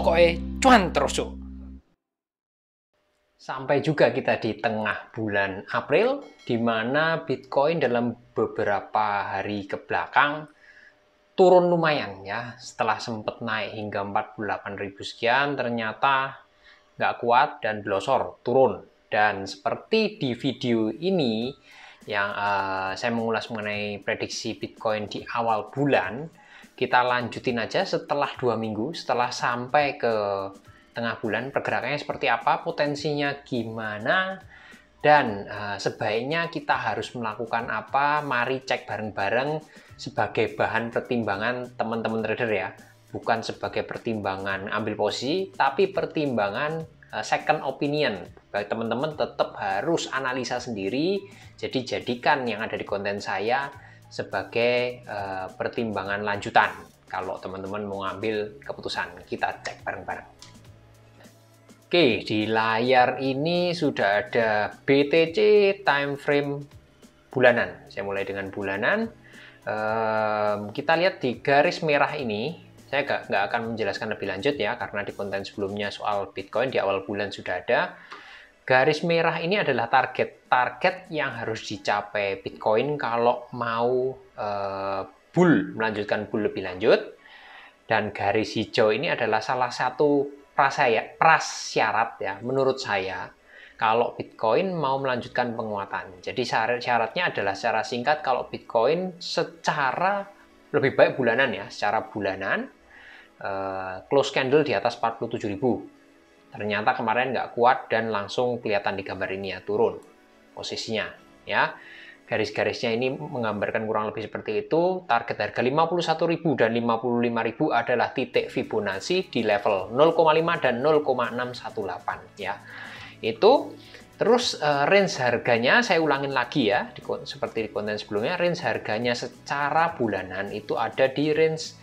Pokoknya cuan terus cuk. Sampai juga kita di tengah bulan April, di mana Bitcoin dalam beberapa hari ke belakang turun lumayan ya. Setelah sempat naik hingga 48.000 sekian, ternyata nggak kuat dan blosor turun. Dan seperti di video ini yang saya mengulas mengenai prediksi Bitcoin di awal bulan, kita lanjutin aja setelah 2 minggu, setelah sampai ke tengah bulan, pergerakannya seperti apa, potensinya gimana, dan sebaiknya kita harus melakukan apa. Mari cek bareng-bareng sebagai bahan pertimbangan teman-teman trader ya, bukan sebagai pertimbangan ambil posisi, tapi pertimbangan second opinion. Bagi teman-teman tetap harus analisa sendiri, jadi jadikan yang ada di konten saya sebagai pertimbangan lanjutan kalau teman-teman mau ngambil keputusan. Kita cek bareng-bareng. Oke, di layar ini sudah ada BTC time frame bulanan. Saya mulai dengan bulanan. Kita lihat di garis merah ini, saya nggak akan menjelaskan lebih lanjut ya, karena di konten sebelumnya soal Bitcoin di awal bulan sudah ada. Garis merah ini adalah target yang harus dicapai Bitcoin kalau mau melanjutkan bull lebih lanjut. Dan garis hijau ini adalah salah satu prasyarat ya menurut saya kalau Bitcoin mau melanjutkan penguatan. Jadi syaratnya adalah secara singkat, kalau Bitcoin secara lebih baik bulanan ya, secara bulanan close candle di atas 47.000. Ternyata kemarin nggak kuat dan langsung kelihatan di gambar ini ya, turun posisinya ya. Garis-garisnya ini menggambarkan kurang lebih seperti itu. Target harga 51.000 dan 55.000 adalah titik Fibonacci di level 0,5 dan 0,618 ya. Itu terus range harganya saya ulangin lagi ya, seperti di konten sebelumnya, range harganya secara bulanan itu ada di range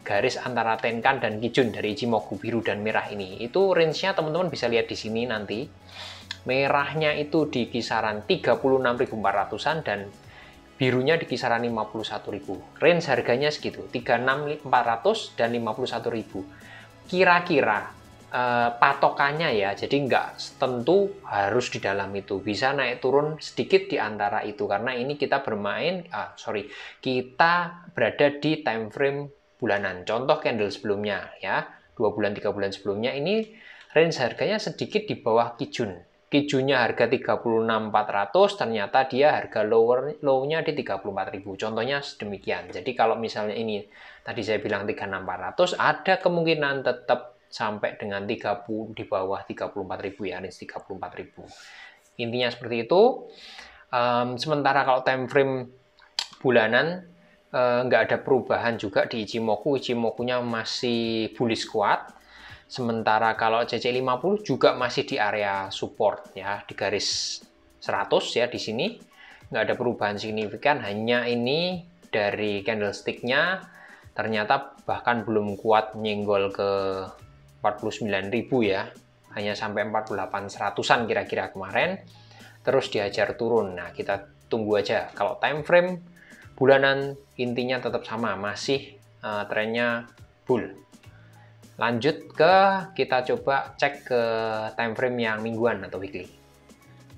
garis antara Tenkan dan Kijun dari Ichimoku biru dan merah ini. Itu range-nya teman-teman bisa lihat di sini nanti. Merahnya itu di kisaran 36.400-an dan birunya di kisaran 51.000. Range harganya segitu, 36.400 dan 51.000. Kira-kira patokannya ya, jadi nggak tentu harus di dalam itu, bisa naik turun sedikit di antara itu, karena ini kita kita berada di time frame bulanan. Contoh candle sebelumnya ya, 2 bulan 3 bulan sebelumnya ini range harganya sedikit di bawah Kijun. Kijunnya harga 36.400, ternyata dia harga low-nya di 34.000. Contohnya sedemikian. Jadi kalau misalnya ini tadi saya bilang 36.400, ada kemungkinan tetap sampai dengan di bawah 34.000 ya, range 34.000. Intinya seperti itu. Sementara kalau time frame bulanan nggak ada perubahan juga di Ichimoku-nya masih bullish kuat. Sementara kalau CC50 juga masih di area support ya, di garis 100 ya, di sini nggak ada perubahan signifikan, hanya ini dari candlestick-nya ternyata bahkan belum kuat nyenggol ke 49.000 ya, hanya sampai 48.100-an kira-kira kemarin, terus dihajar turun. Nah, kita tunggu aja. Kalau time frame bulanan intinya tetap sama, masih trennya bull. Lanjut kita coba cek ke time frame yang mingguan atau weekly.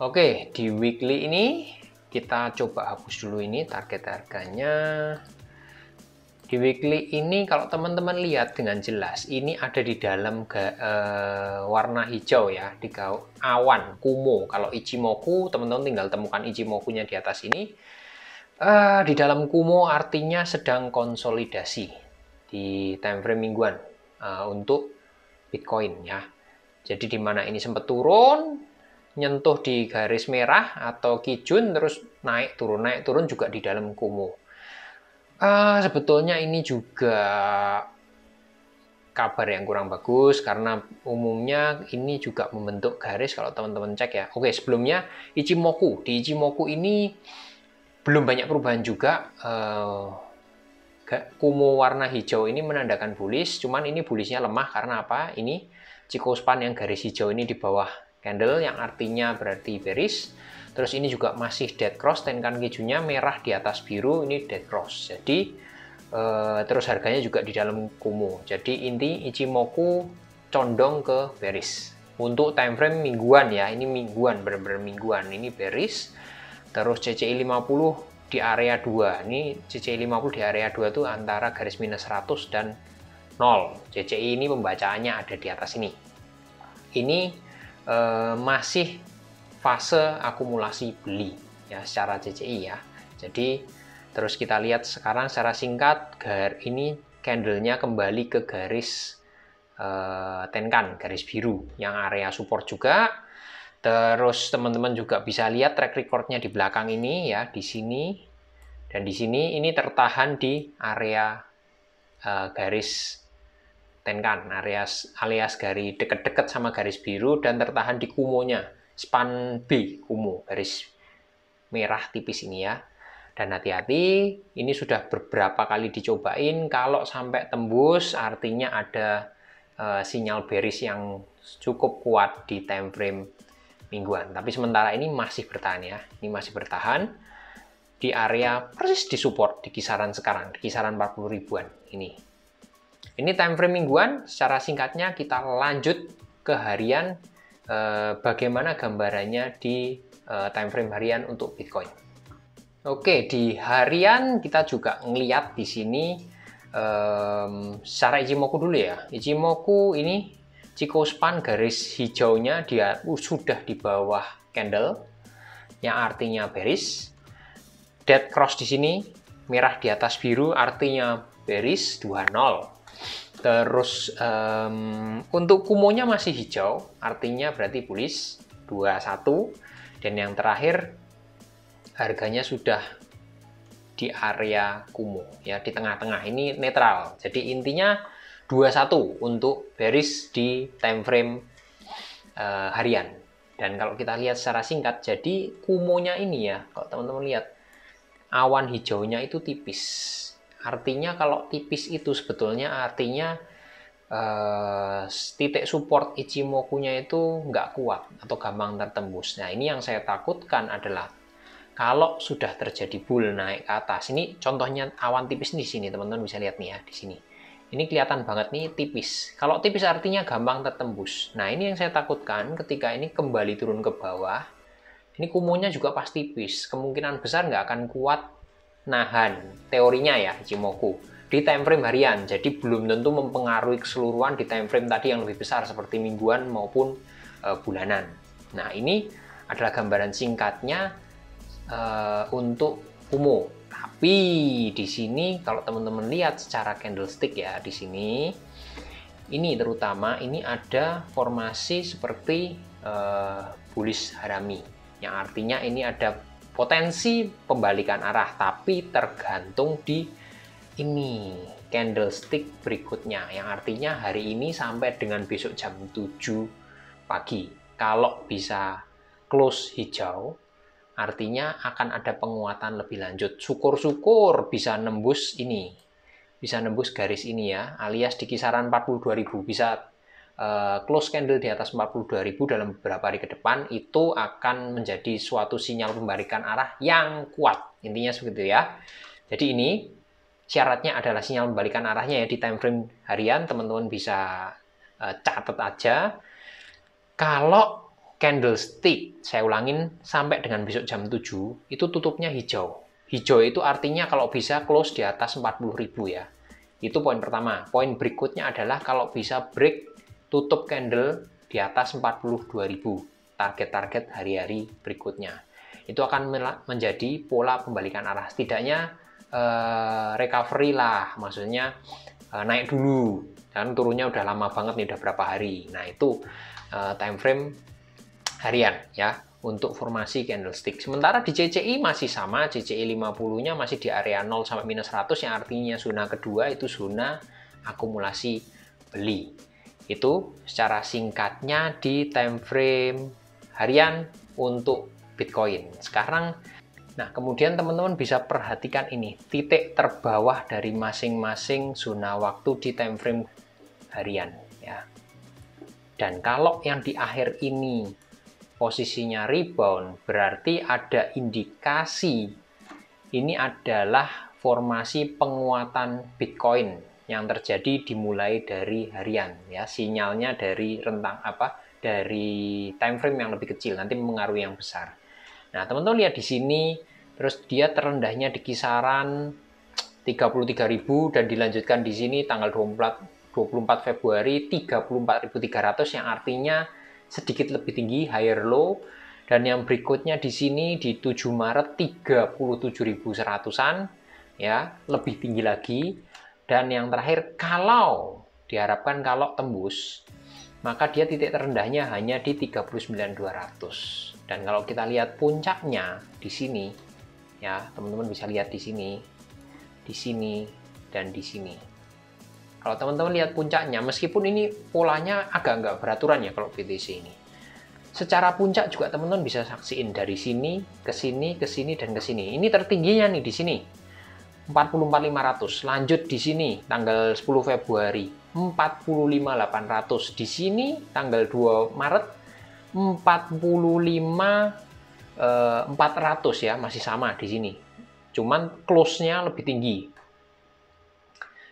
Oke, di weekly ini kita coba hapus dulu ini target harganya. Di weekly ini kalau teman-teman lihat dengan jelas, ini ada di dalam warna hijau ya, di awan Kumo. Kalau Ichimoku, teman-teman tinggal temukan Ichimoku-nya di atas ini. Di dalam Kumo artinya sedang konsolidasi di time frame mingguan untuk Bitcoin ya. Jadi di mana ini sempat turun, nyentuh di garis merah atau Kijun, terus naik turun juga di dalam Kumo. Sebetulnya ini juga kabar yang kurang bagus, karena umumnya ini juga membentuk garis kalau teman-teman cek ya. Oke, sebelumnya Ichimoku, di Ichimoku ini belum banyak perubahan juga. Kumo warna hijau ini menandakan bullish, cuman ini bullishnya lemah karena apa? Ini Chikou span yang garis hijau ini di bawah candle, yang artinya berarti bearish. Terus ini juga masih dead cross, Tenkan Kijunnya merah di atas biru, ini dead cross. Jadi terus harganya juga di dalam Kumo. Jadi inti Ichimoku condong ke bearish. Untuk time frame mingguan ya, ini mingguan, benar-benar mingguan. Ini bearish. Terus CCI 50 di area 2. Ini CCI 50 di area 2 itu antara garis minus 100 dan 0. CCI ini pembacaannya ada di atas ini. Ini masih fase akumulasi beli ya secara CCI ya. Jadi terus kita lihat sekarang secara singkat, ini candlenya kembali ke garis Tenkan, garis biru yang area support juga. Terus teman-teman juga bisa lihat track recordnya di belakang ini ya, di sini dan di sini ini tertahan di area garis Tenkan, alias garis dekat-dekat sama garis biru dan tertahan di kumonya, span B kumo, garis merah tipis ini ya. Dan hati-hati, ini sudah beberapa kali dicobain, kalau sampai tembus artinya ada sinyal bearish yang cukup kuat di time frame mingguan. Tapi sementara ini masih bertahan ya, ini masih bertahan di area persis di support di kisaran sekarang, di kisaran 40 ribuan ini. Ini time frame mingguan, secara singkatnya kita lanjut ke harian, bagaimana gambarannya di time frame harian untuk Bitcoin. Oke, di harian kita juga ngeliat di sini secara Ichimoku dulu ya. Ichimoku ini Chikou span garis hijaunya dia sudah di bawah candle yang artinya bearish. Dead cross di sini merah di atas biru artinya bearish 20. Terus untuk kumonya masih hijau artinya berarti bullish 21. Dan yang terakhir harganya sudah di area Kumo ya, di tengah-tengah ini netral. Jadi intinya 21 untuk bearish di time frame harian. Dan kalau kita lihat secara singkat, jadi Kumonya ini ya, kalau teman-teman lihat awan hijaunya itu tipis. Artinya kalau tipis itu sebetulnya artinya titik support Ichimoku-nya itu nggak kuat atau gampang tertembus. Nah, ini yang saya takutkan adalah kalau sudah terjadi bull naik ke atas, ini contohnya awan tipis di sini, teman-teman bisa lihat nih ya, di sini. Ini kelihatan banget nih tipis. Kalau tipis artinya gampang tertembus. Nah, ini yang saya takutkan ketika ini kembali turun ke bawah, ini kumonya juga pasti tipis. Kemungkinan besar nggak akan kuat nahan, teorinya ya, Ichimoku, di time frame harian. Jadi belum tentu mempengaruhi keseluruhan di time frame tadi yang lebih besar, seperti mingguan maupun bulanan. Nah, ini adalah gambaran singkatnya untuk Kumo. Tapi di sini kalau teman-teman lihat secara candlestick ya, di sini ini terutama ini ada formasi seperti bullish harami, yang artinya ini ada potensi pembalikan arah, tapi tergantung di ini candlestick berikutnya, yang artinya hari ini sampai dengan besok jam 7 pagi. Kalau bisa close hijau, artinya akan ada penguatan lebih lanjut. Syukur-syukur bisa nembus ini, bisa nembus garis ini ya, alias di kisaran 42.000, bisa close candle di atas 42.000 dalam beberapa hari ke depan. Itu akan menjadi suatu sinyal pembalikan arah yang kuat, intinya seperti itu ya. Jadi ini syaratnya adalah sinyal pembalikan arahnya ya, di time frame harian teman-teman bisa catat aja. Kalau candlestick, saya ulangin, sampai dengan besok jam 7 itu tutupnya hijau. Hijau itu artinya kalau bisa close di atas 40.000 ya. Itu poin pertama. Poin berikutnya adalah kalau bisa break tutup candle di atas 42.000, target-target hari-hari berikutnya. Itu akan menjadi pola pembalikan arah. Setidaknya recovery lah, maksudnya naik dulu. Dan turunnya udah lama banget nih, udah berapa hari. Nah, itu time frame harian ya untuk formasi candlestick. Sementara di CCI masih sama, CCI 50-nya masih di area 0 sampai minus 100, yang artinya zona kedua itu zona akumulasi beli. Itu secara singkatnya di time frame harian untuk Bitcoin. Sekarang, nah kemudian teman-teman bisa perhatikan ini, titik terbawah dari masing-masing zona waktu di time frame harian ya. Dan kalau yang di akhir ini posisinya rebound, berarti ada indikasi ini adalah formasi penguatan Bitcoin yang terjadi dimulai dari harian, ya. Sinyalnya dari rentang dari time frame yang lebih kecil nanti mempengaruhi yang besar. Nah, teman-teman lihat di sini, terus dia terendahnya di kisaran 33.000 dan dilanjutkan di sini tanggal 24 Februari 34.300 yang artinya sedikit lebih tinggi, higher low. Dan yang berikutnya di sini di 7 Maret 37.100-an, ya, lebih tinggi lagi. Dan yang terakhir, kalau diharapkan kalau tembus, maka dia titik terendahnya hanya di 39.200. Dan kalau kita lihat puncaknya di sini, ya, teman-teman bisa lihat di sini, dan di sini. Kalau teman-teman lihat puncaknya, meskipun ini polanya agak nggak beraturan ya kalau BTC ini. Secara puncak juga teman-teman bisa saksiin dari sini, ke sini, ke sini, dan ke sini. Ini tertingginya nih di sini, 44.500. Lanjut di sini, tanggal 10 Februari, 45.800. Di sini, tanggal 2 Maret, 45.400 ya, masih sama di sini. Cuman close-nya lebih tinggi.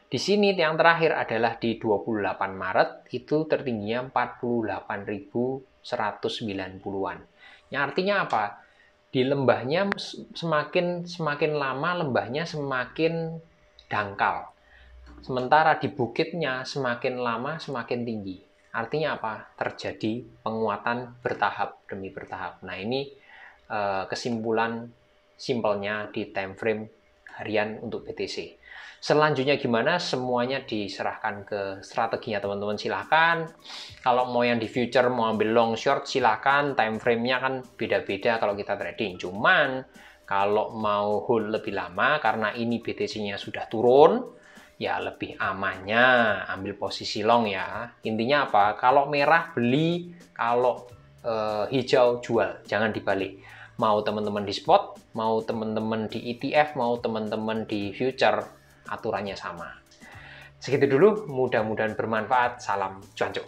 Di sini yang terakhir adalah di 28 Maret, itu tertingginya 48.190-an. Yang artinya apa? Di lembahnya semakin lama lembahnya semakin dangkal. Sementara di bukitnya semakin lama semakin tinggi. Artinya apa? Terjadi penguatan bertahap demi bertahap. Nah, ini kesimpulan simpelnya di time frame harian untuk BTC. Selanjutnya gimana? Semuanya diserahkan ke strateginya teman-teman, silahkan. Kalau mau yang di future, mau ambil long short, silahkan. Time frame-nya kan beda-beda kalau kita trading. Cuman kalau mau hold lebih lama, karena ini BTC-nya sudah turun, ya lebih amannya ambil posisi long ya. Intinya apa? Kalau merah beli, kalau hijau jual, jangan dibalik. Mau teman-teman di spot, mau teman-teman di ETF, mau teman-teman di future, aturannya sama. Segitu dulu, mudah-mudahan bermanfaat. Salam cuanco.